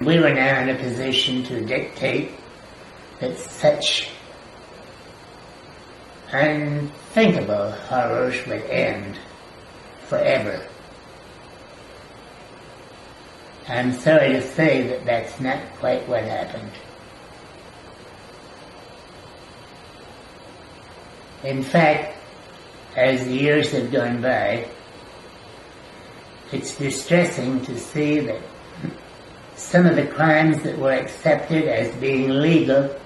We were now in a position to dictate that such unthinkable horrors would end forever. I'm sorry to say that that's not quite what happened. In fact, as the years have gone by, it's distressing to see that some of the crimes that were accepted as being legal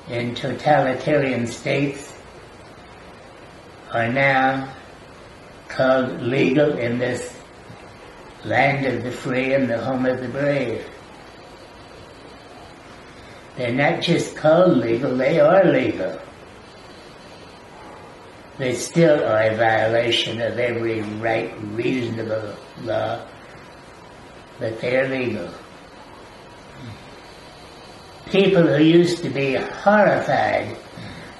in totalitarian states are now called legal in this land of the free and the home of the brave. They're not just called legal, they are legal. They still are a violation of every right, reasonable law, but they are legal. People who used to be horrified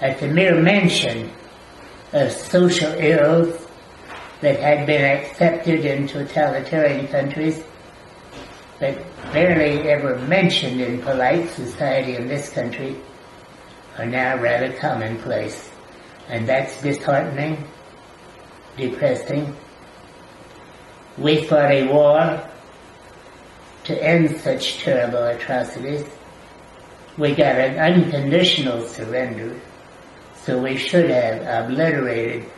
at the mere mention of social ills that had been accepted in totalitarian countries, but barely ever mentioned in polite society in this country, are now rather commonplace. And that's disheartening, depressing. We fought a war to end such terrible atrocities. We got an unconditional surrender, so we should have obliterated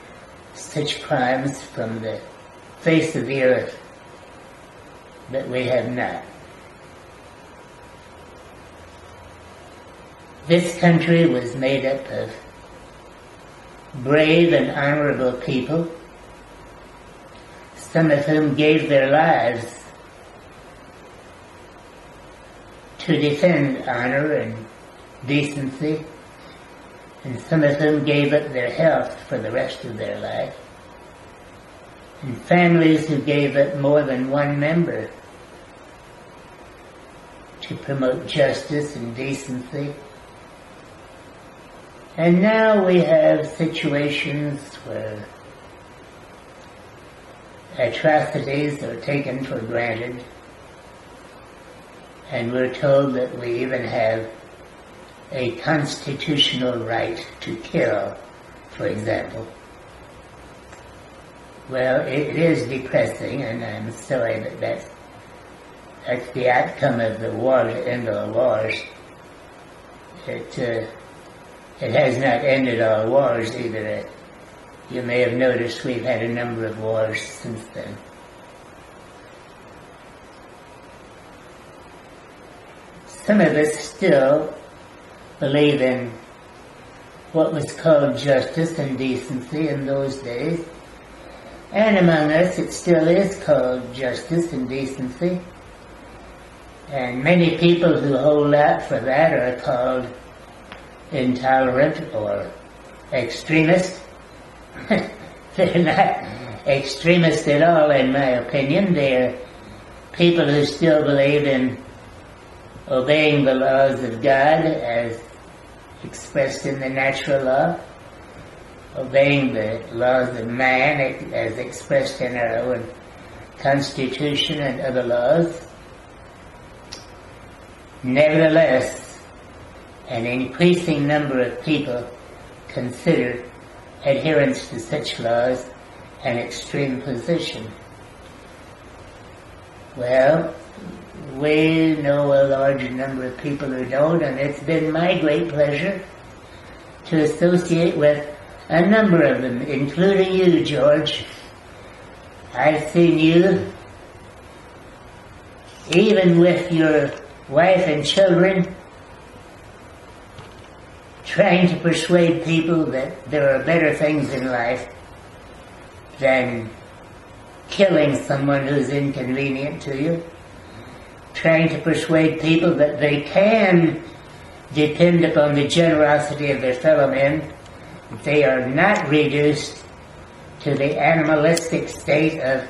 such crimes from the face of the earth, but we have not. This country was made up of brave and honorable people, some of whom gave their lives to defend honor and decency, and some of whom gave up their health for the rest of their life, and families who gave up more than one member to promote justice and decency. And now we have situations where atrocities are taken for granted, and we're told that we even have a constitutional right to kill, for example. Well, it is depressing, and I'm sorry that that's the outcome of the war to end all wars. It has not ended all wars either. You may have noticed we've had a number of wars since then. Some of us still believe in what was called justice and decency in those days, and among us it still is called justice and decency, and many people who hold out for that are called intolerant or extremist. They're not extremists at all, in my opinion. They're people who still believe in obeying the laws of God as expressed in the natural law, obeying the laws of man as expressed in our own Constitution and other laws. Nevertheless, an increasing number of people consider adherence to such laws an extreme position. Well, we know a large number of people who don't, and it's been my great pleasure to associate with a number of them, including you, George. I've seen you, even with your wife and children, trying to persuade people that there are better things in life than killing someone who's inconvenient to you, trying to persuade people that they can depend upon the generosity of their fellow men, they are not reduced to the animalistic state of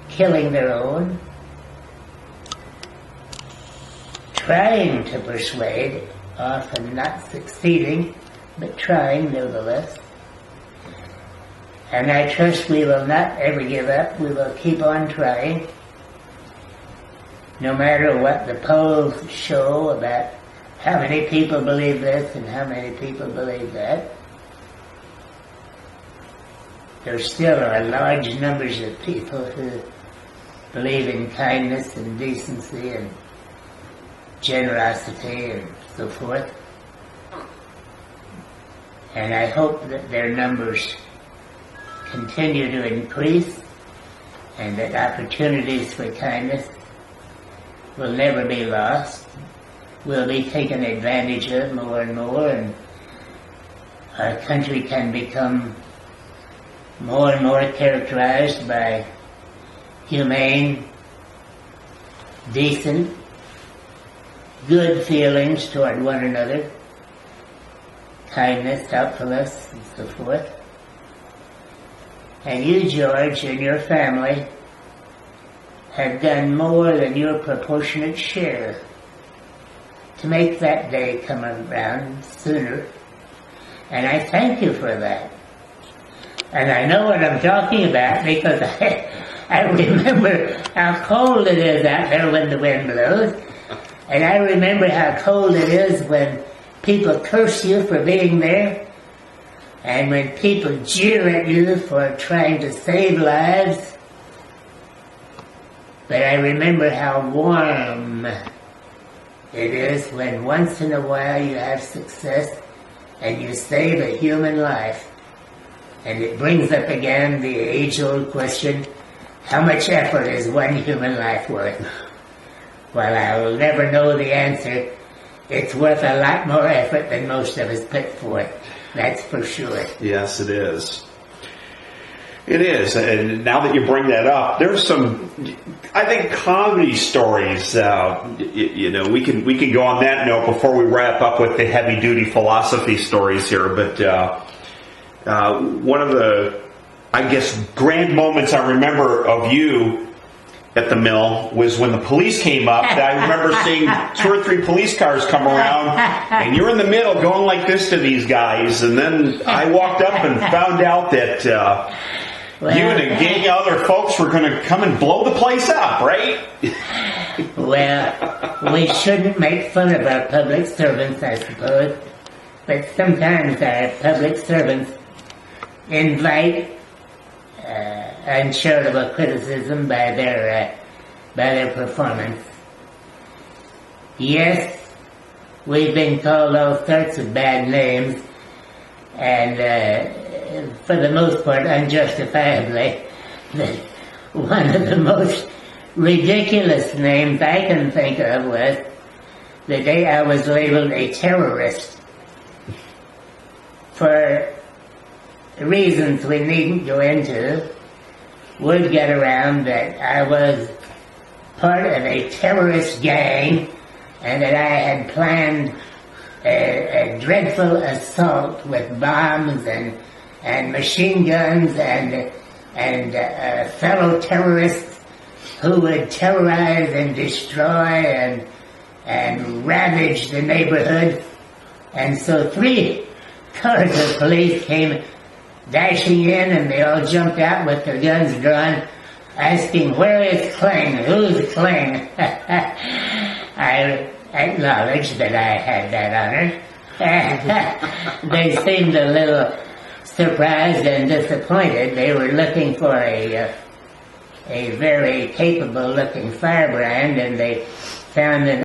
killing their own, trying to persuade, often not succeeding, but trying nevertheless. And I trust we will not ever give up. We will keep on trying. no matter what the polls show about how many people believe this and how many people believe that, there still are large numbers of people who believe in kindness and decency and generosity and so forth. And I hope that their numbers continue to increase and that opportunities for kindness will never be lost, will be taken advantage of more and more, and our country can become more and more characterized by humane, decent, good feelings toward one another, kindness, helpfulness, and so forth. And you, George, and your family have done more than your proportionate share to make that day come around sooner. And I thank you for that. And I know what I'm talking about because I remember how cold it is out there when the wind blows. And I remember how cold it is when people curse you for being there. And when people jeer at you for trying to save lives. But I remember how warm it is when once in a while you have success and you save a human life. And it brings up again the age-old question, how much effort is one human life worth? Well, I will never know the answer. It's worth a lot more effort than most of us put forth. That's for sure. Yes, it is. It is. And now that you bring that up, there's some, I think, comedy stories. We can go on that note before we wrap up with the heavy-duty philosophy stories here. But one of the, I guess, grand moments I remember of you at the mill was when the police came up. I remember seeing 2 or 3 police cars come around, and you're in the middle going like this to these guys. And then I walked up and found out that you and a gang of other folks were going to come and blow the place up, right? Well, we shouldn't make fun of our public servants, I suppose. But sometimes our public servants invite uncharitable criticism by their performance. Yes, we've been called all sorts of bad names, and for the most part unjustifiably. One of the most ridiculous names I can think of was the day I was labeled a terrorist. For reasons we needn't go into, word got around that I was part of a terrorist gang and that I had planned a dreadful assault with bombs and machine guns and fellow terrorists who would terrorize and destroy and ravage the neighborhood. And so 3 cars of police came dashing in, and they all jumped out with their guns drawn, asking, "Where is Kling? Who's Kling?" I acknowledged that I had that honor. They seemed a little surprised and disappointed. They were looking for a very capable-looking firebrand, and they found an